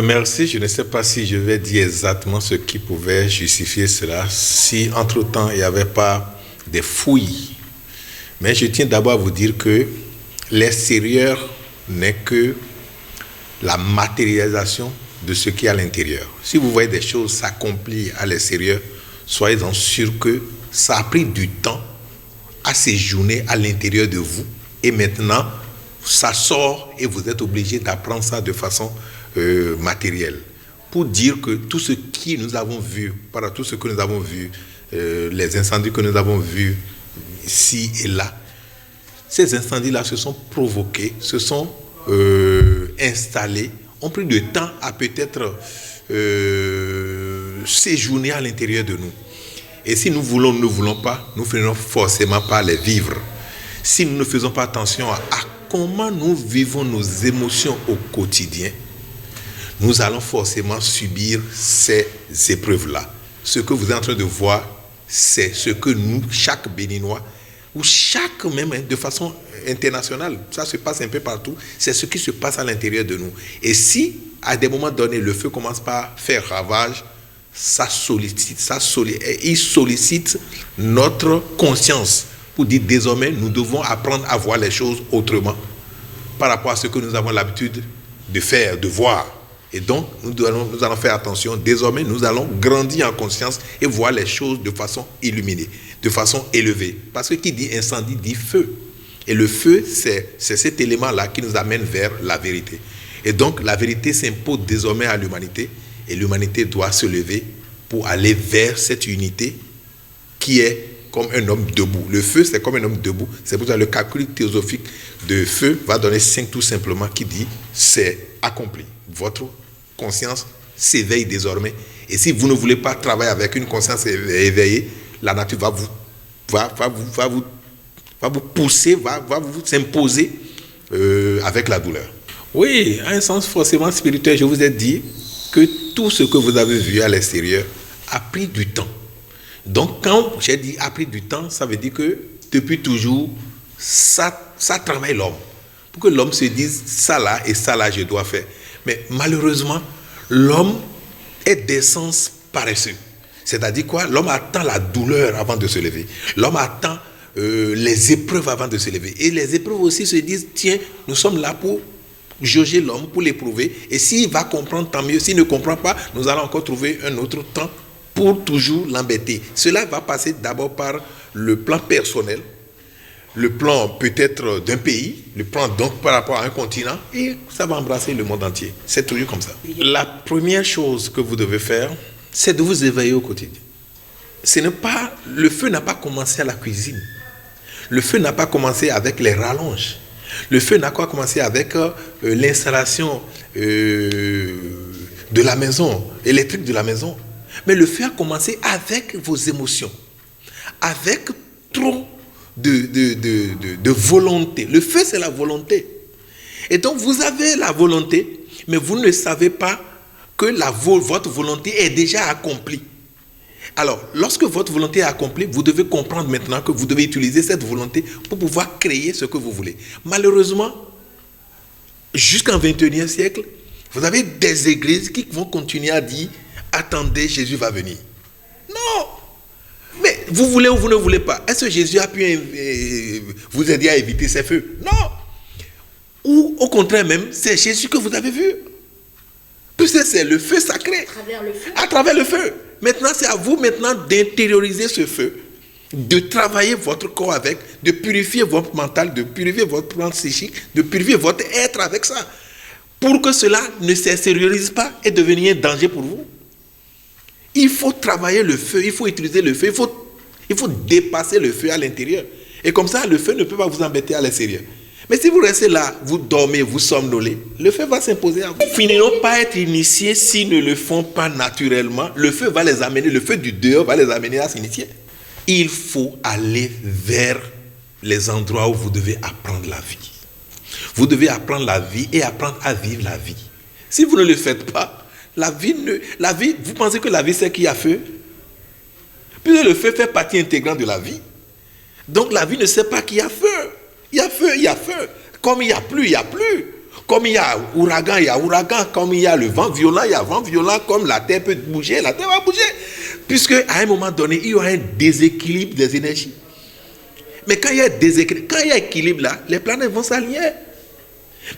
Merci. Je ne sais pas si je vais dire exactement ce qui pouvait justifier cela, si entre-temps il n'y avait pas des fouilles. Mais je tiens d'abord à vous dire que l'extérieur n'est que la matérialisation de ce qui est à l'intérieur. Si vous voyez des choses s'accomplir à l'extérieur, soyez-en sûrs que ça a pris du temps à séjourner à l'intérieur de vous. Et maintenant, ça sort et vous êtes obligé d'apprendre ça de façon matérielle. Pour dire que tout ce que nous avons vu, par tout ce que nous avons vu, les incendies que nous avons vus ici et là, ces incendies-là se sont provoqués, se sont installés, ont pris du temps à peut-être séjourner à l'intérieur de nous. Et si nous voulons ou ne voulons pas, nous finirons forcément par les vivre. Si nous ne faisons pas attention à comment nous vivons nos émotions au quotidien, nous allons forcément subir ces épreuves-là. Ce que vous êtes en train de voir, c'est ce que nous, chaque Béninois, ou chaque même de façon internationale, ça se passe un peu partout, c'est ce qui se passe à l'intérieur de nous. Et si, à des moments donnés, le feu commence par faire ravage, il sollicite notre conscience pour dire désormais, nous devons apprendre à voir les choses autrement par rapport à ce que nous avons l'habitude de faire, de voir. Et donc, nous allons faire attention. Désormais, nous allons grandir en conscience et voir les choses de façon illuminée, de façon élevée. Parce que qui dit incendie dit feu. Et le feu, c'est cet élément-là qui nous amène vers la vérité. Et donc, la vérité s'impose désormais à l'humanité. Et l'humanité doit se lever pour aller vers cette unité qui est comme un homme debout. Le feu, c'est comme un homme debout. C'est pour ça que le calcul théosophique de feu va donner 5 tout simplement qui dit c'est accompli. Votre conscience s'éveille désormais. Et si vous ne voulez pas travailler avec une conscience éveillée, la nature va vous pousser, va vous s'imposer avec la douleur. Oui, à un sens forcément spirituel, je vous ai dit que tout ce que vous avez vu à l'extérieur a pris du temps. Donc quand j'ai dit a pris du temps, ça veut dire que depuis toujours, ça travaille l'homme. Pour que l'homme se dise ça là et ça là je dois faire. Mais malheureusement, l'homme est d'essence paresseux. C'est-à-dire quoi? L'homme attend la douleur avant de se lever. L'homme attend les épreuves avant de se lever. Et les épreuves aussi se disent, tiens, nous sommes là pour jauger l'homme, pour l'éprouver. Et s'il va comprendre, tant mieux. S'il ne comprend pas, nous allons encore trouver un autre temps pour toujours l'embêter. Cela va passer d'abord par le plan personnel, le plan peut-être d'un pays, le plan donc par rapport à un continent, et ça va embrasser le monde entier. C'est toujours comme ça. La première chose que vous devez faire, c'est de vous éveiller au quotidien. Le feu n'a pas commencé à la cuisine. Le feu n'a pas commencé avec les rallonges. Le feu n'a pas commencé avec l'installation de la maison, électrique de la maison. Mais le feu a commencé avec vos émotions, avec trop de volonté. Le feu, c'est la volonté. Et donc, vous avez la volonté, mais vous ne savez pas que votre volonté est déjà accomplie. Alors, lorsque votre volonté est accomplie, vous devez comprendre maintenant que vous devez utiliser cette volonté pour pouvoir créer ce que vous voulez. Malheureusement, jusqu'en 21e siècle, vous avez des églises qui vont continuer à dire « Attendez, Jésus va venir ». Non! Mais vous voulez ou vous ne voulez pas. Est-ce que Jésus a pu vous aider à éviter ces feux? Non. Ou au contraire même, c'est Jésus que vous avez vu. Puisque c'est le feu sacré. À travers le feu. À travers le feu. Maintenant, c'est à vous maintenant d'intérioriser ce feu, de travailler votre corps avec, de purifier votre mental, de purifier votre plan psychique, de purifier votre être avec ça. Pour que cela ne s'extériorise pas et devenir un danger pour vous. Il faut travailler le feu, il faut utiliser le feu, il faut dépasser le feu à l'intérieur. Et comme ça, le feu ne peut pas vous embêter à l'extérieur. Mais si vous restez là, vous dormez, vous somnolez, le feu va s'imposer à vous. Ils finiront pas être initiés s'ils ne le font pas naturellement. Le feu va les amener, le feu du dehors va les amener à s'initier. Il faut aller vers les endroits où vous devez apprendre la vie. Vous devez apprendre la vie et apprendre à vivre la vie. Si vous ne le faites pas, la vie, vous pensez que la vie c'est qu'il y a feu? Puisque le feu fait partie intégrante de la vie. Donc la vie ne sait pas qu'il y a feu. Il y a feu, il y a feu. Comme il n'y a plus, il n'y a plus. Comme il y a ouragan, comme il y a le vent violent, il y a vent violent, comme la terre peut bouger, la terre va bouger. Puisque à un moment donné, il y aura un déséquilibre des énergies. Mais quand il y a déséquilibre, quand il y a équilibre là, les planètes vont s'aligner.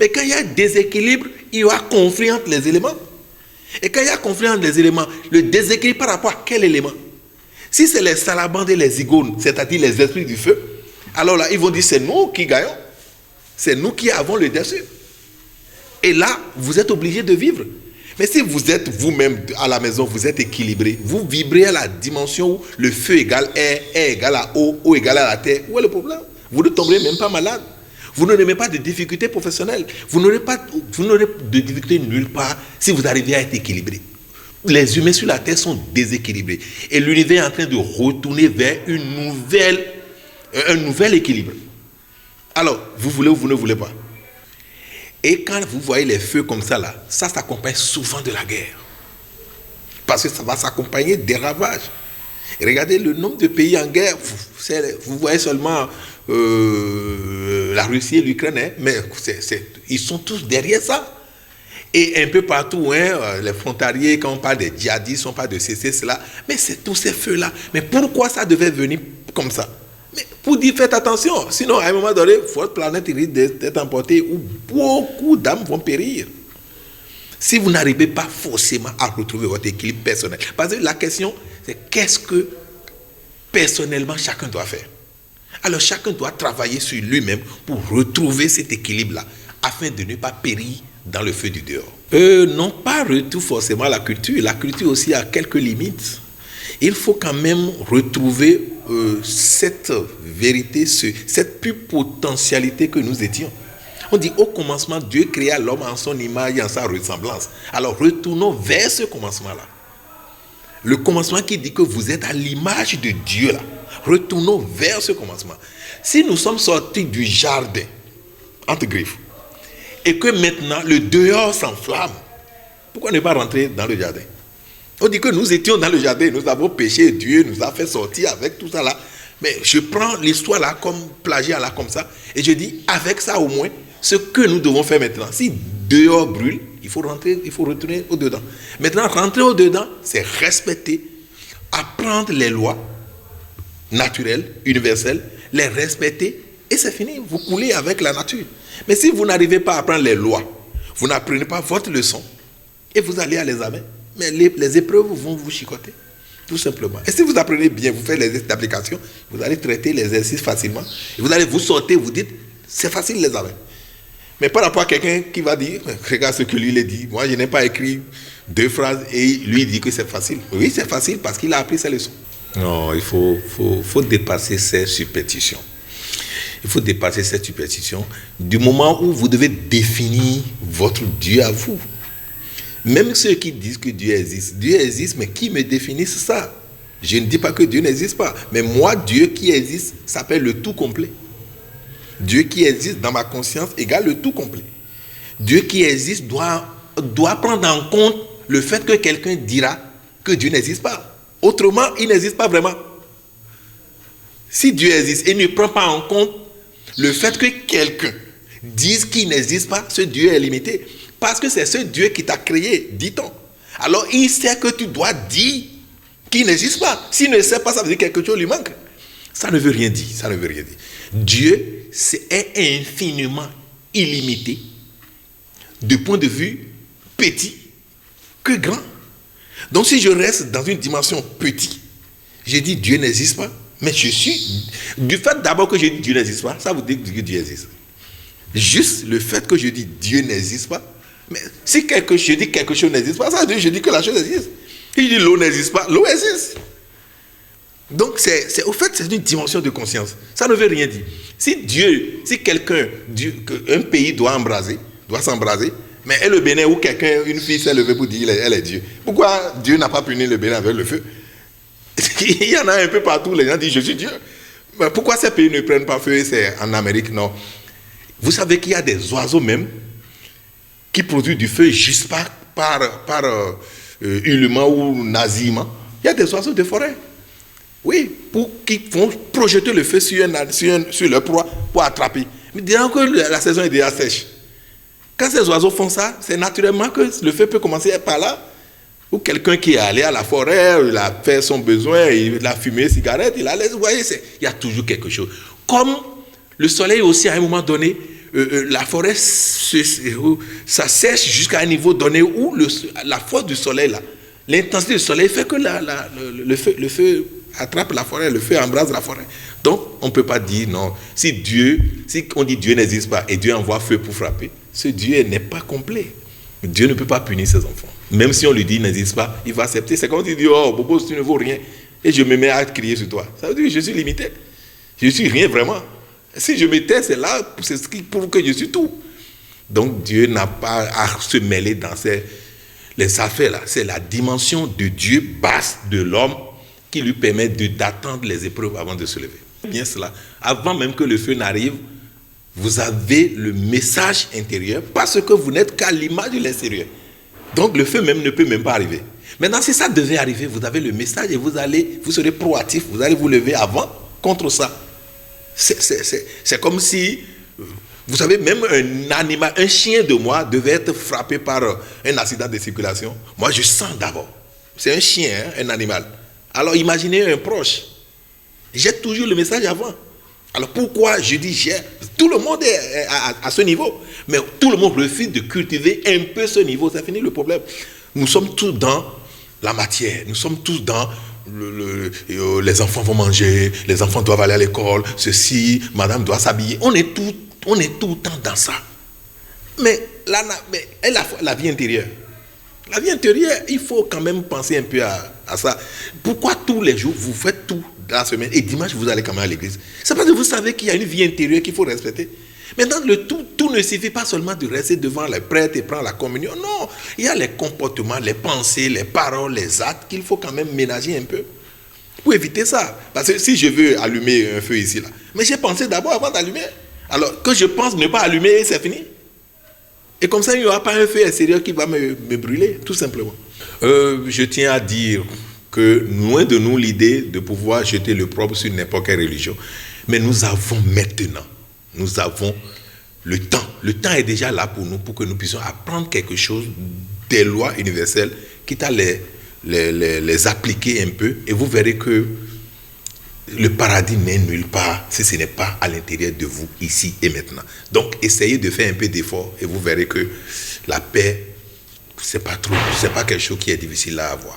Mais quand il y a déséquilibre, il y aura conflit entre les éléments. Et quand il y a conflit entre les éléments, le déséquilibre par rapport à quel élément? Si c'est les salabandes et les zigones, c'est-à-dire les esprits du feu, alors là, ils vont dire c'est nous qui gagnons. C'est nous qui avons le dessus. Et là, vous êtes obligé de vivre. Mais si vous êtes vous-même à la maison, vous êtes équilibré, vous vibrez à la dimension où le feu égale air, air égale à eau, eau égale à la terre. Où est le problème? Vous ne tomberez même pas malade. Vous n'aurez pas de difficultés professionnelles. Vous n'aurez de difficultés nulle part si vous arrivez à être équilibré. Les humains sur la terre sont déséquilibrés. Et l'univers est en train de retourner vers un nouvel équilibre. Alors, vous voulez ou vous ne voulez pas? Et quand vous voyez les feux comme ça, là, ça s'accompagne souvent de la guerre. Parce que ça va s'accompagner des ravages. Et regardez le nombre de pays en guerre. Vous voyez seulement la Russie et l'Ukraine, hein, mais ils sont tous derrière ça. Et un peu partout, hein, les frontaliers, quand on parle des djihadistes, on parle de ceci, cela. Mais c'est tous ces feux-là. Mais pourquoi ça devait venir comme ça? Mais pour dire, faites attention. Sinon, à un moment donné, votre planète risque d'être emportée où beaucoup d'âmes vont périr. Si vous n'arrivez pas forcément à retrouver votre équilibre personnel. Parce que la question, c'est qu'est-ce que personnellement chacun doit faire? Alors chacun doit travailler sur lui-même pour retrouver cet équilibre-là, afin de ne pas périr dans le feu du dehors. Non pas retour forcément à la culture. La culture aussi a quelques limites. Il faut quand même retrouver cette vérité, cette pure potentialité que nous étions. On dit au commencement, Dieu créa l'homme en son image et en sa ressemblance. Alors retournons vers ce commencement-là. Le commencement qui dit que vous êtes à l'image de Dieu là. Retournons vers ce commencement. Si nous sommes sortis du jardin, entre griffes, et que maintenant le dehors s'enflamme, pourquoi ne pas rentrer dans le jardin? On dit que nous étions dans le jardin, nous avons péché, Dieu nous a fait sortir avec tout ça là. Mais je prends l'histoire là comme plagiat là comme ça, et je dis avec ça au moins, ce que nous devons faire maintenant. Si dehors brûle, il faut retourner au-dedans. Maintenant, rentrer au-dedans, c'est respecter, apprendre les lois naturelles, universelles, les respecter, et c'est fini. Vous coulez avec la nature. Mais si vous n'arrivez pas à apprendre les lois, vous n'apprenez pas votre leçon, et vous allez à l'examen, mais les épreuves vont vous chicoter, tout simplement. Et si vous apprenez bien, vous faites les exercices d'application, vous allez traiter les exercices facilement, et vous allez vous sortir, vous dites, c'est facile l'examen. Mais par rapport à quelqu'un qui va dire, regarde ce que lui il dit, moi je n'ai pas écrit 2 phrases et lui dit que c'est facile. Oui, c'est facile parce qu'il a appris ses leçons. Non, il faut dépasser ces superstitions. Il faut dépasser cette superstition du moment où vous devez définir votre Dieu à vous. Même ceux qui disent que Dieu existe, mais qui me définissent ça? Je ne dis pas que Dieu n'existe pas, mais moi, Dieu qui existe s'appelle le tout complet. Dieu qui existe dans ma conscience égale le tout complet. Dieu qui existe doit prendre en compte le fait que quelqu'un dira que Dieu n'existe pas. Autrement, il n'existe pas vraiment. Si Dieu existe et ne prend pas en compte le fait que quelqu'un dise qu'il n'existe pas, ce Dieu est limité. Parce que c'est ce Dieu qui t'a créé, dit-on. Alors il sait que tu dois dire qu'il n'existe pas. S'il ne sait pas, ça veut dire que quelque chose lui manque. Ça ne veut rien dire. Ça ne veut rien dire. Dieu est infiniment illimité du point de vue petit que grand. Donc si je reste dans une dimension petite, je dis Dieu n'existe pas, mais je suis... Du fait d'abord que je dis Dieu n'existe pas, ça vous dit que Dieu existe. Juste le fait que je dis Dieu n'existe pas, mais si je dis quelque chose n'existe pas, ça veut dire que je dis que la chose existe. Si je dis l'eau n'existe pas, l'eau existe. Donc, au fait, c'est une dimension de conscience. Ça ne veut rien dire. Si un pays doit s'embraser, mais le Bénin où une fille s'est levée pour dire elle est Dieu. Pourquoi Dieu n'a pas puni le Bénin avec le feu? Il y en a un peu partout, les gens disent je suis Dieu. Mais pourquoi ces pays ne prennent pas feu? C'est en Amérique, non. Vous savez qu'il y a des oiseaux même qui produisent du feu juste par hurlement ou nasillement. Il y a des oiseaux de forêt. Oui, qui vont projeter le feu sur leur proie pour attraper. Mais disons que la saison est déjà sèche. Quand ces oiseaux font ça, c'est naturellement que le feu peut commencer par là. Ou quelqu'un qui est allé à la forêt, il a fait son besoin, il a fumé une cigarette, il a laissé. Vous voyez, il y a toujours quelque chose. Comme le soleil aussi, à un moment donné, la forêt, ça sèche jusqu'à un niveau donné où la force du soleil, là, l'intensité du soleil fait que le feu attrape la forêt, le feu embrase la forêt. Donc, on ne peut pas dire non. Si on dit Dieu n'existe pas et Dieu envoie feu pour frapper, ce Dieu n'est pas complet. Dieu ne peut pas punir ses enfants. Même si on lui dit n'existe pas, il va accepter. C'est comme si il dit, oh, Bobo, tu ne vaux rien. Et je me mets à crier sur toi. Ça veut dire que je suis limité. Je ne suis rien vraiment. Si je me tais, c'est là, c'est ce qui prouve que je suis tout. Donc Dieu n'a pas à se mêler dans les affaires-là. C'est la dimension de Dieu basse de l'homme qui lui permet d'attendre les épreuves avant de se lever. Bien cela. Avant même que le feu n'arrive, vous avez le message intérieur parce que vous n'êtes qu'à l'image de l'extérieur. Donc le feu même ne peut même pas arriver. Maintenant, si ça devait arriver, vous avez le message et vous serez proactif, vous allez vous lever avant contre ça. C'est comme si, vous savez, même un animal, un chien de moi devait être frappé par un accident de circulation. Moi, je sens d'abord. C'est un chien, hein, un animal. Alors imaginez un proche. J'ai toujours le message avant. Alors pourquoi je dis tout le monde est à ce niveau, mais tout le monde refuse de cultiver un peu ce niveau, ça finit le problème. Nous sommes tous dans la matière, nous sommes tous dans les enfants vont manger, les enfants doivent aller à l'école, ceci, madame doit s'habiller, on est tout le temps dans ça. Mais la vie intérieure, il faut quand même penser un peu à ça. Pourquoi tous les jours vous faites tout dans la semaine et dimanche vous allez quand même à l'église? C'est parce que vous savez qu'il y a une vie intérieure qu'il faut respecter. Maintenant, tout ne suffit pas seulement de rester devant les prêtres et prendre la communion. Non, il y a les comportements, les pensées, les paroles, les actes qu'il faut quand même ménager un peu pour éviter ça. Parce que si je veux allumer un feu ici, là, mais j'ai pensé d'abord avant d'allumer. Alors que je pense ne pas allumer, c'est fini. Et comme ça, il n'y aura pas un feu extérieur qui va me brûler, tout simplement. Je tiens à dire que loin de nous l'idée de pouvoir jeter le propre sur n'importe quelle religion, mais nous avons maintenant, nous avons le temps. Le temps est déjà là pour nous, pour que nous puissions apprendre quelque chose des lois universelles, quitte à les appliquer un peu, et vous verrez que le paradis n'est nulle part si ce n'est pas à l'intérieur de vous, ici et maintenant. Donc, essayez de faire un peu d'effort et vous verrez que la paix, c'est pas quelque chose qui est difficile à avoir.